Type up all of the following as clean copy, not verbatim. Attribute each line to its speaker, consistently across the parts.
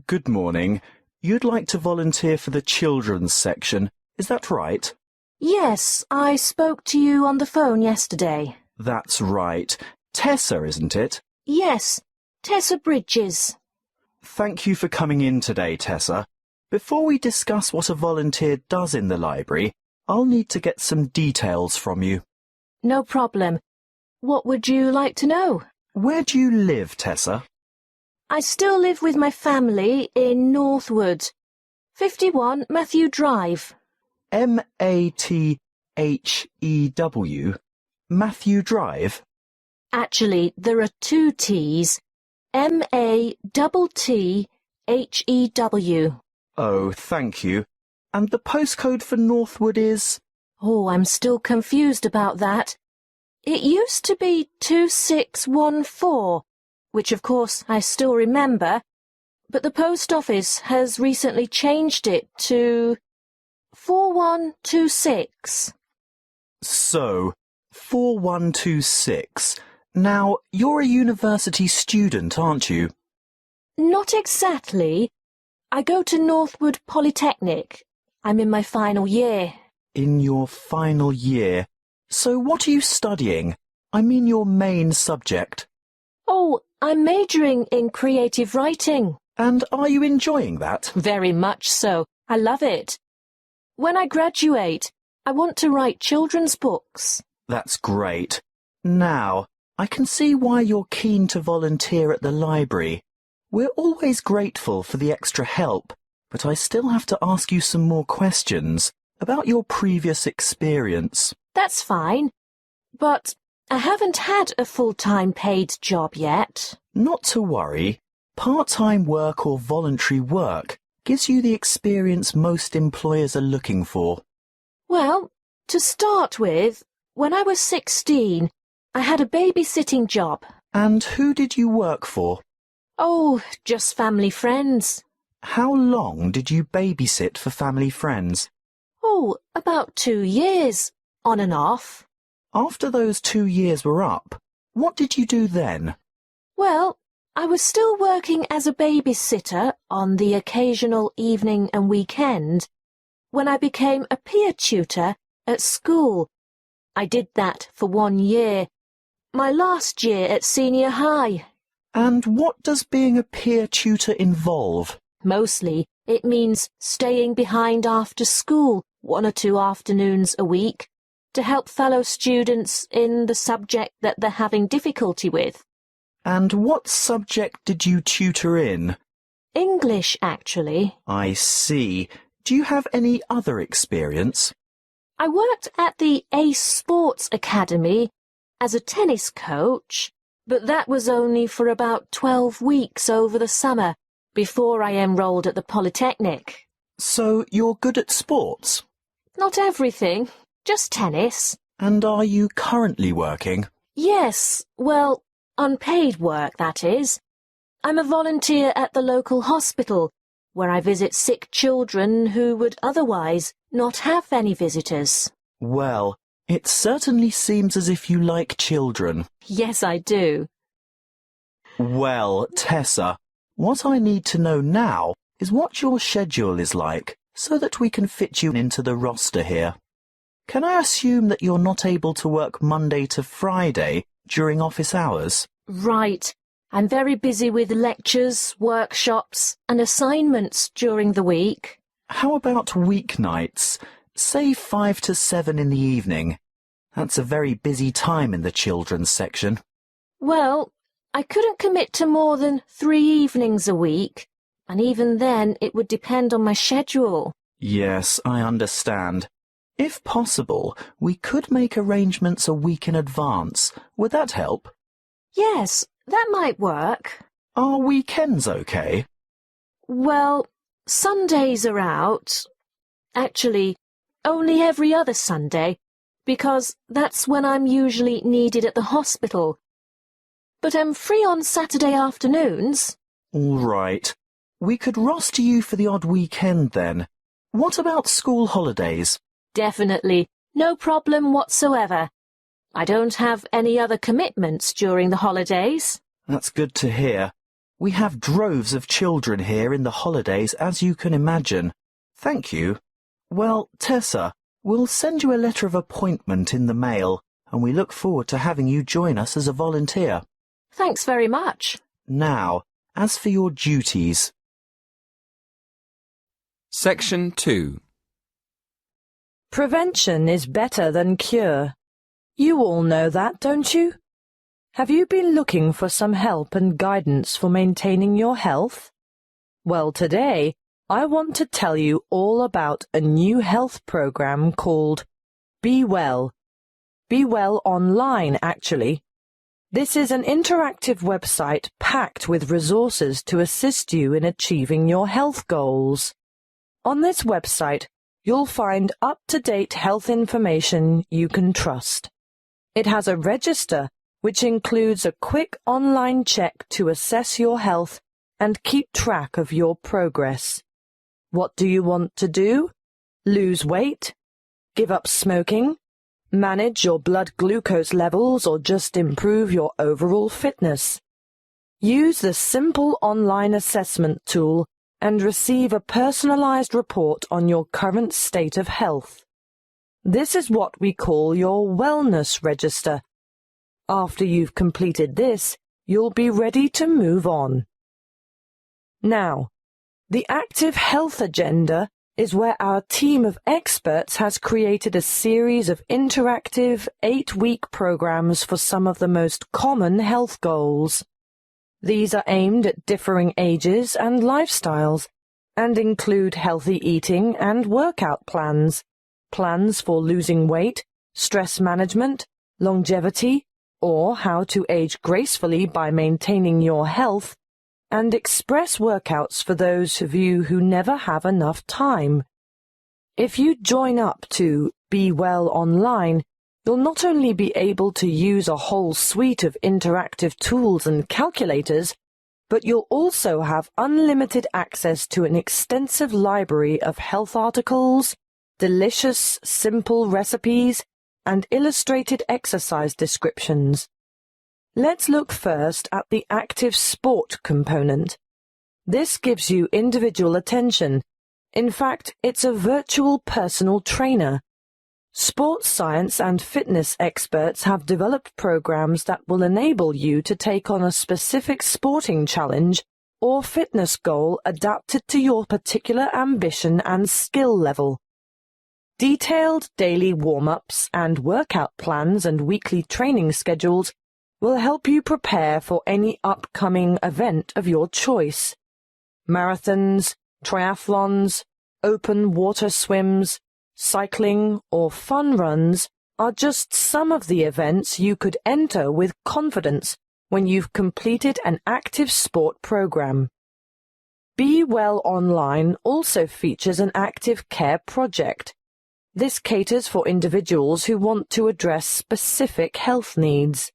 Speaker 1: Good morning. You'd like to volunteer for the children's section, is that right?
Speaker 2: Yes, I spoke to you on the phone yesterday.
Speaker 1: That's right. Tessa, isn't it?
Speaker 2: Yes, Tessa Bridges.
Speaker 1: Thank you for coming in today, Tessa. Before we discuss what a volunteer does in the library, I'll need to get some details from you.
Speaker 2: No problem. What would you like to know?
Speaker 1: Where do you live, Tessa?
Speaker 2: I still live with my family in Northwood, 51 Matthew Drive.
Speaker 1: Mathew? Matthew Drive?
Speaker 2: Actually, there are two T's. Mattthew.
Speaker 1: Oh, thank you. And the postcode for Northwood is?
Speaker 2: Oh, I'm still confused about that. It used to be 2614, which of course I still remember, but the post office has recently changed it to 4126.
Speaker 1: So, 4126. Now, you're a university student, aren't you?
Speaker 2: Not exactly. I go to Northwood Polytechnic. I'm in my final year.
Speaker 1: In your final year. So what are you studying? I mean your main subject.
Speaker 2: Oh, I'm majoring in creative writing.
Speaker 1: And are you enjoying that?
Speaker 2: Very much so. I love it. When I graduate, I want to write children's books.
Speaker 1: That's great. Now, I can see why you're keen to volunteer at the library. We're always grateful for the extra help, but I still have to ask you some more questions about your previous experience.
Speaker 2: That's fine, but I haven't had a full-time paid job yet.
Speaker 1: Not to worry. Part-time work or voluntary work gives you the experience most employers are looking for.
Speaker 2: Well, to start with, when I was 16, I had a babysitting job.
Speaker 1: And who did you work for?
Speaker 2: Oh, just family friends.
Speaker 1: How long did you babysit for family friends?
Speaker 2: Oh, about 2 years, on and off.
Speaker 1: After those 2 years were up, what did you do then?
Speaker 2: Well, I was still working as a babysitter on the occasional evening and weekend when I became a peer tutor at school. I did that for 1 year, my last year at senior high.
Speaker 1: And what does being a peer tutor involve?
Speaker 2: Mostly, it means staying behind after school 1 or 2 afternoons a week to help fellow students in the subject that they're having difficulty with.
Speaker 1: And what subject did you tutor in?
Speaker 2: English, actually.
Speaker 1: I see. Do you have any other experience?
Speaker 2: I worked at the Ace Sports Academy as a tennis coach, but that was only for about 12 weeks over the summer before I enrolled at the Polytechnic.
Speaker 1: So you're good at sports?
Speaker 2: Not everything, just tennis.
Speaker 1: And are you currently working?
Speaker 2: Yes, well, unpaid work, that is. I'm a volunteer at the local hospital, where I visit sick children who would otherwise not have any visitors.
Speaker 1: Well, it certainly seems as if you like children.
Speaker 2: Yes, I do.
Speaker 1: Well, Tessa, what I need to know now is what your schedule is like, so that we can fit you into the roster here. Can I assume that you're not able to work Monday to Friday during office hours?
Speaker 2: Right. I'm very busy with lectures, workshops, and assignments during the week.
Speaker 1: How about weeknights? Say 5 to 7 in the evening. That's a very busy time in the children's section.
Speaker 2: Well, I couldn't commit to more than 3 evenings a week, and even then it would depend on my schedule.
Speaker 1: Yes, I understand. If possible, we could make arrangements a week in advance. Would that help?
Speaker 2: Yes, that might work.
Speaker 1: Are weekends okay?
Speaker 2: Well, Sundays are out. Actually, only every other Sunday, because that's when I'm usually needed at the hospital. But I'm free on Saturday afternoons.
Speaker 1: All right. We could roster you for the odd weekend then. What about school holidays?
Speaker 2: Definitely. No problem whatsoever. I don't have any other commitments during the holidays.
Speaker 1: That's good to hear. We have droves of children here in the holidays, as you can imagine. Thank you. Well, Tessa, we'll send you a letter of appointment in the mail, and we look forward to having you join us as a volunteer.
Speaker 2: Thanks very much.
Speaker 1: Now, as for your duties.
Speaker 3: Section 2.
Speaker 4: Prevention is better than cure. You all know that, don't you? Have you been looking for some help and guidance for maintaining your health? Well, today, I want to tell you all about a new health program called Be Well. Be Well Online, actually. This is an interactive website packed with resources to assist you in achieving your health goals. On this website, you'll find up-to-date health information you can trust. It has a register which includes a quick online check to assess your health and keep track of your progress. What do you want to do? Lose weight? Give up smoking? Manage your blood glucose levels or just improve your overall fitness? Use the simple online assessment tool and receive a personalized report on your current state of health. This is what we call your wellness register. After you've completed this, you'll be ready to move on. Now, the Active Health Agenda is where our team of experts has created a series of interactive 8-week programs for some of the most common health goals. These are aimed at differing ages and lifestyles, and include healthy eating and workout plans, plans for losing weight, stress management, longevity, or how to age gracefully by maintaining your health, and express workouts for those of you who never have enough time. If you join up to Be Well Online, you'll not only be able to use a whole suite of interactive tools and calculators, but you'll also have unlimited access to an extensive library of health articles, delicious, simple recipes, and illustrated exercise descriptions. Let's look first at the active sport component. This gives you individual attention. In fact, it's a virtual personal trainer. Sports science and fitness experts have developed programs that will enable you to take on a specific sporting challenge or fitness goal adapted to your particular ambition and skill level. Detailed daily warm-ups and workout plans and weekly training schedules will help you prepare for any upcoming event of your choice. Marathons, triathlons, open water swims, cycling, or fun runs are just some of the events you could enter with confidence when you've completed an active sport program. Be Well Online also features an active care project. This caters for individuals who want to address specific health needs.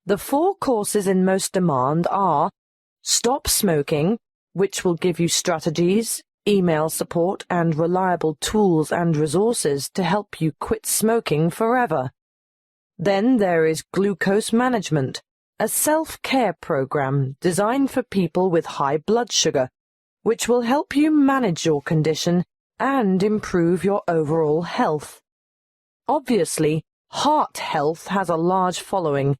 Speaker 4: The 4 courses in most demand are Stop Smoking, which will give you strategies, email support, and reliable tools and resources to help you quit smoking forever. Then there is Glucose Management, a self-care program designed for people with high blood sugar, which will help you manage your condition and improve your overall health. Obviously, heart health has a large following.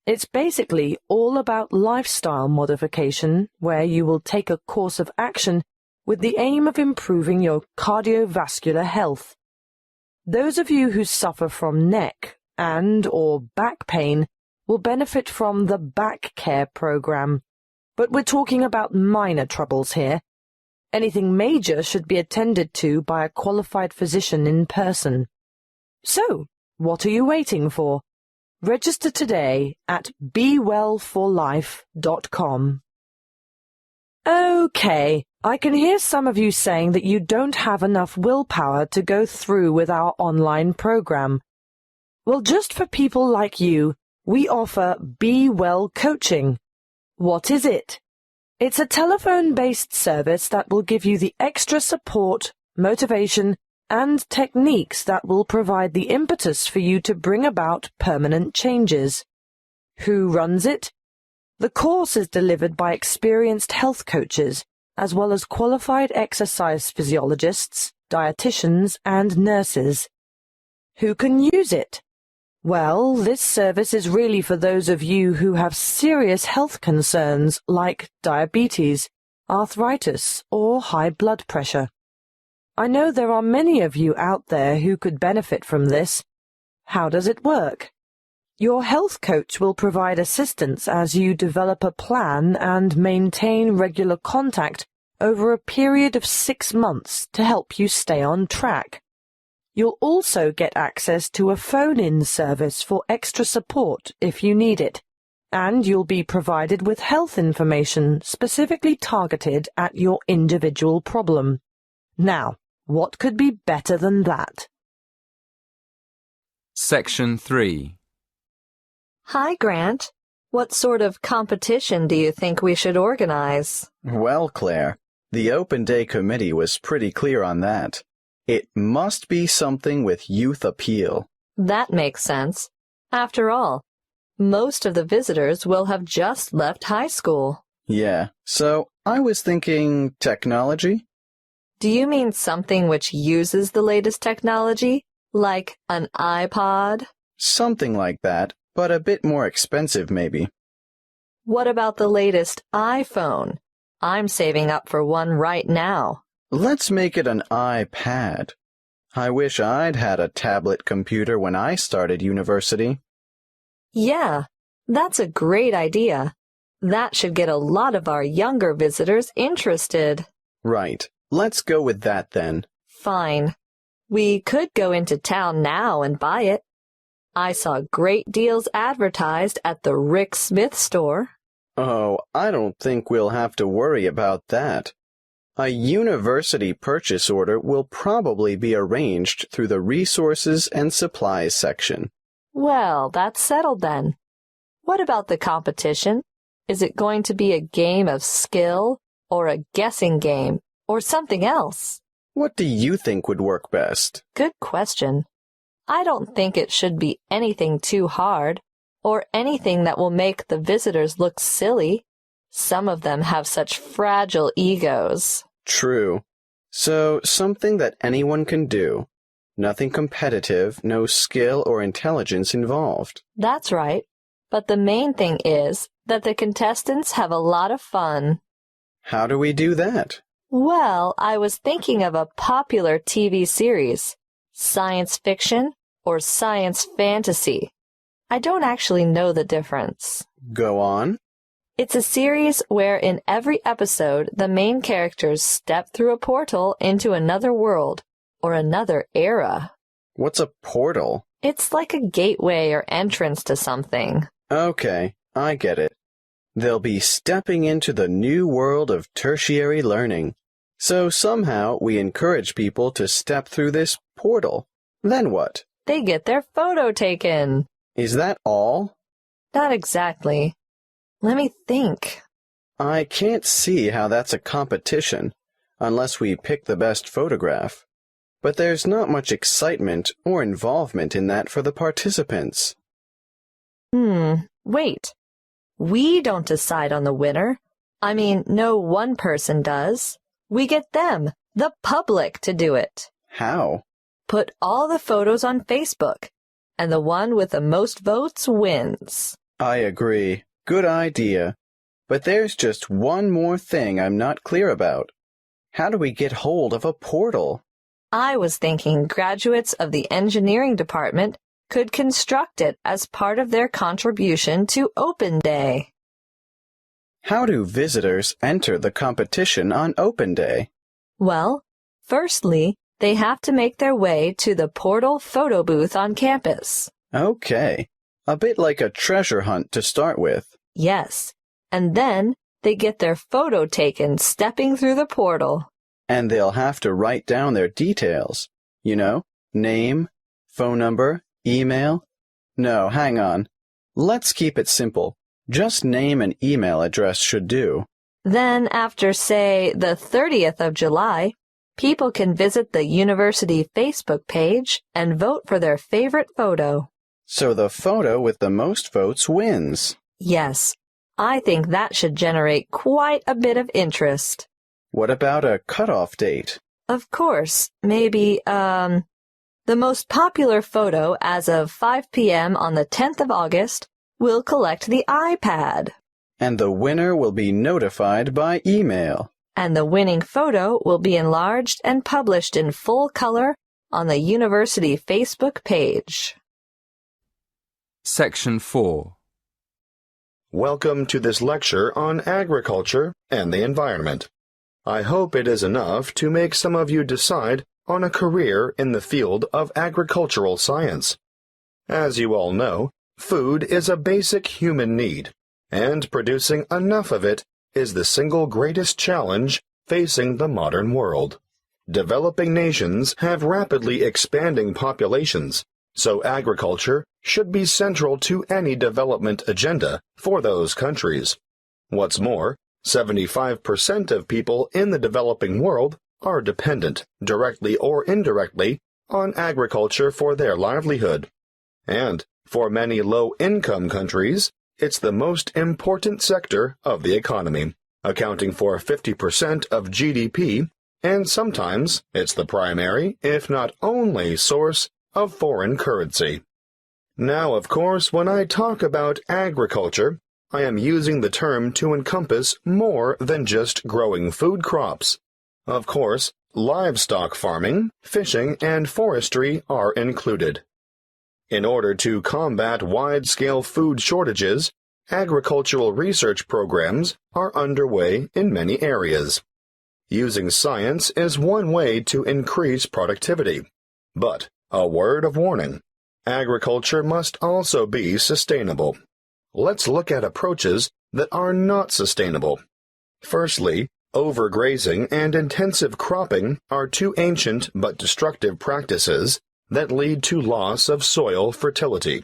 Speaker 4: It's basically all about lifestyle modification, where you will take a course of action with the aim of improving your cardiovascular health. Those of you who suffer from neck and/or back pain will benefit from the Back Care program, but we're talking about minor troubles here. Anything major should be attended to by a qualified physician in person. So, what are you waiting for? Register today at bewellforlife.com. Okay, I can hear some of you saying that you don't have enough willpower to go through with our online program. Well, just for people like you, we offer Be Well Coaching. What is it? It's a telephone-based service that will give you the extra support, motivation, and techniques that will provide the impetus for you to bring about permanent changes. Who runs it? The course is delivered by experienced health coaches, as well as qualified exercise physiologists, dietitians, and nurses. Who can use it? Well, this service is really for those of you who have serious health concerns like diabetes, arthritis, or high blood pressure. I know there are many of you out there who could benefit from this. How does it work? Your health coach will provide assistance as you develop a plan and maintain regular contact over a period of 6 months to help you stay on track. You'll also get access to a phone-in service for extra support if you need it, and you'll be provided with health information specifically targeted at your individual problem. Now, what could be better than that?
Speaker 3: Section 3.
Speaker 5: Hi, Grant. What sort of competition do you think we should organize?
Speaker 6: Well, Claire, the Open Day Committee was pretty clear on that. It must be something with youth appeal.
Speaker 5: That makes sense. After all, most of the visitors will have just left high school.
Speaker 6: Yeah, so I was thinking technology?
Speaker 5: Do you mean something which uses the latest technology, like an iPod?
Speaker 6: Something like that, but a bit more expensive maybe.
Speaker 5: What about the latest iPhone? I'm saving up for one right now.
Speaker 6: Let's make it an iPad. I wish I'd had a tablet computer when I started university.
Speaker 5: Yeah, that's a great idea. That should get a lot of our younger visitors interested.
Speaker 6: Right. Let's go with that then.
Speaker 5: Fine. We could go into town now and buy it. I saw great deals advertised at the Rick Smith store.
Speaker 6: Oh, I don't think we'll have to worry about that. A university purchase order will probably be arranged through the Resources and Supplies section.
Speaker 5: Well, that's settled then. What about the competition? Is it going to be a game of skill, or a guessing game, or something else?
Speaker 6: What do you think would work best?
Speaker 5: Good question. I don't think it should be anything too hard, or anything that will make the visitors look silly. Some of them have such fragile egos.
Speaker 6: True. So, something that anyone can do. Nothing competitive, no skill or intelligence involved.
Speaker 5: That's right. But the main thing is that the contestants have a lot of fun.
Speaker 6: How do we do that?
Speaker 5: Well, I was thinking of a popular TV series, science fiction or science fantasy. I don't actually know the difference.
Speaker 6: Go on.
Speaker 5: It's a series where in every episode the main characters step through a portal into another world or another era.
Speaker 6: What's a portal?
Speaker 5: It's like a gateway or entrance to something.
Speaker 6: Okay, I get it. They'll be stepping into the new world of tertiary learning. So somehow we encourage people to step through this portal. Then what?
Speaker 5: They get their photo taken.
Speaker 6: Is that all?
Speaker 5: Not exactly. Let me think.
Speaker 6: I can't see how that's a competition, unless we pick the best photograph. But there's not much excitement or involvement in that for the participants.
Speaker 5: Wait. We don't decide on the winner. I mean, no one person does. We get them, the public, to do it.
Speaker 6: How?
Speaker 5: Put all the photos on Facebook, and the one with the most votes wins.
Speaker 6: I agree. Good idea. But there's just one more thing I'm not clear about. How do we get hold of a portal?
Speaker 5: I was thinking graduates of the engineering department could construct it as part of their contribution to Open Day.
Speaker 6: How do visitors enter the competition on Open Day?
Speaker 5: Well, firstly, they have to make their way to the portal photo booth on campus.
Speaker 6: Okay. A bit like a treasure hunt to start with.
Speaker 5: Yes, and then they get their photo taken stepping through the portal.
Speaker 6: And they'll have to write down their details. You know, name, phone number, email. No, hang on. Let's keep it simple. Just name and email address should do.
Speaker 5: Then after, say, the 30th of July, people can visit the university Facebook page and vote for their favorite photo.
Speaker 6: So the photo with the most votes wins.
Speaker 5: Yes, I think that should generate quite a bit of interest.
Speaker 6: What about a cutoff date?
Speaker 5: Of course, maybe, the most popular photo as of 5 p.m. on the 10th of August will collect the iPad.
Speaker 6: And the winner will be notified by email.
Speaker 5: And the winning photo will be enlarged and published in full color on the university Facebook page.
Speaker 3: Section 4.
Speaker 7: Welcome to this lecture on agriculture and the environment. I hope it is enough to make some of you decide on a career in the field of agricultural science. As you all know, food is a basic human need, and producing enough of it is the single greatest challenge facing the modern world. Developing nations have rapidly expanding populations, so agriculture should be central to any development agenda for those countries. What's more, 75% of people in the developing world are dependent, directly or indirectly, on agriculture for their livelihood. And for many low-income countries, it's the most important sector of the economy, accounting for 50% of GDP, and sometimes it's the primary, if not only, source of foreign currency. Now, of course, when I talk about agriculture, I am using the term to encompass more than just growing food crops. Of course, livestock farming, fishing, and forestry are included. In order to combat wide-scale food shortages, agricultural research programs are underway in many areas. Using science is one way to increase productivity. But, a word of warning, agriculture must also be sustainable. Let's look at approaches that are not sustainable. Firstly, overgrazing and intensive cropping are two ancient but destructive practices that lead to loss of soil fertility.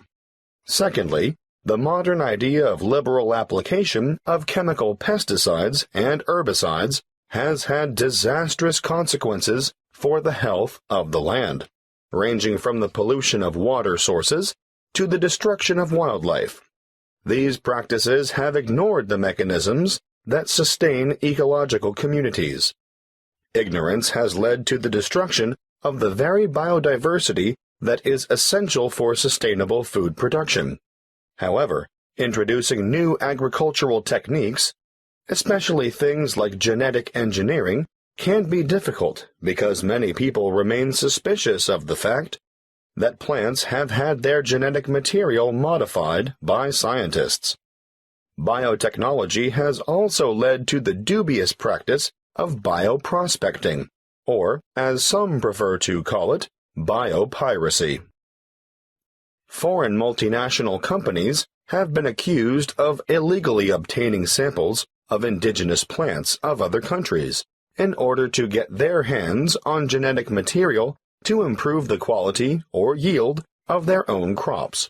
Speaker 7: Secondly, the modern idea of liberal application of chemical pesticides and herbicides has had disastrous consequences for the health of the land, ranging from the pollution of water sources to the destruction of wildlife. These practices have ignored the mechanisms that sustain ecological communities. Ignorance has led to the destruction of the very biodiversity that is essential for sustainable food production. However, introducing new agricultural techniques, especially things like genetic engineering, can be difficult because many people remain suspicious of the fact that plants have had their genetic material modified by scientists. Biotechnology has also led to the dubious practice of bioprospecting, or, as some prefer to call it, biopiracy. Foreign multinational companies have been accused of illegally obtaining samples of indigenous plants of other countries in order to get their hands on genetic material to improve the quality or yield of their own crops.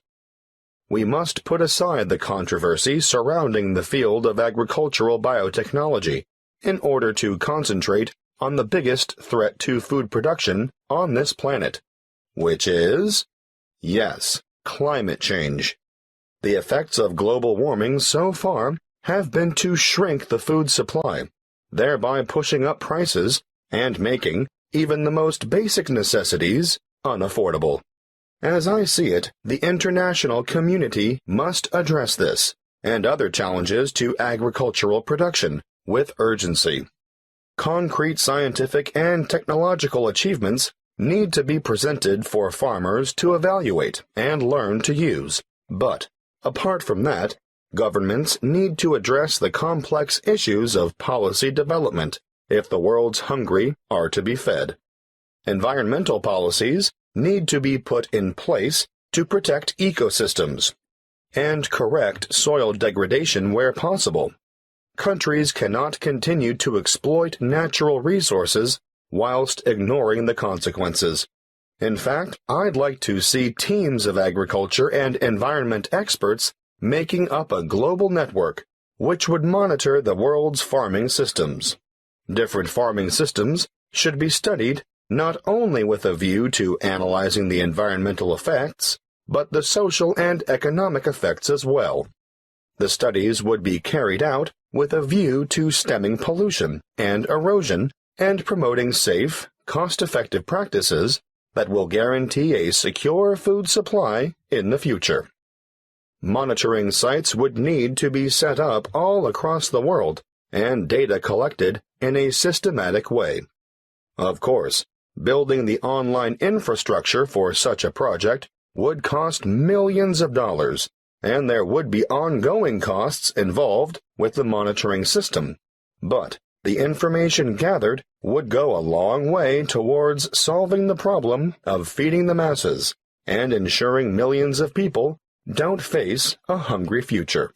Speaker 7: We must put aside the controversy surrounding the field of agricultural biotechnology in order to concentrate on the biggest threat to food production on this planet, which is, yes, climate change. The effects of global warming so far have been to shrink the food supply, thereby pushing up prices and making even the most basic necessities unaffordable. As I see it, the international community must address this and other challenges to agricultural production with urgency. Concrete scientific and technological achievements need to be presented for farmers to evaluate and learn to use. But, apart from that, governments need to address the complex issues of policy development if the world's hungry are to be fed. Environmental policies need to be put in place to protect ecosystems and correct soil degradation where possible. Countries cannot continue to exploit natural resources whilst ignoring the consequences. In fact, I'd like to see teams of agriculture and environment experts making up a global network which would monitor the world's farming systems. Different farming systems should be studied not only with a view to analyzing the environmental effects, but the social and economic effects as well. The studies would be carried out with a view to stemming pollution and erosion and promoting safe, cost-effective practices that will guarantee a secure food supply in the future. Monitoring sites would need to be set up all across the world and data collected in a systematic way. Of course, building the online infrastructure for such a project would cost millions of dollars, and there would be ongoing costs involved with the monitoring system. But the information gathered would go a long way towards solving the problem of feeding the masses and ensuring millions of people don't face a hungry future.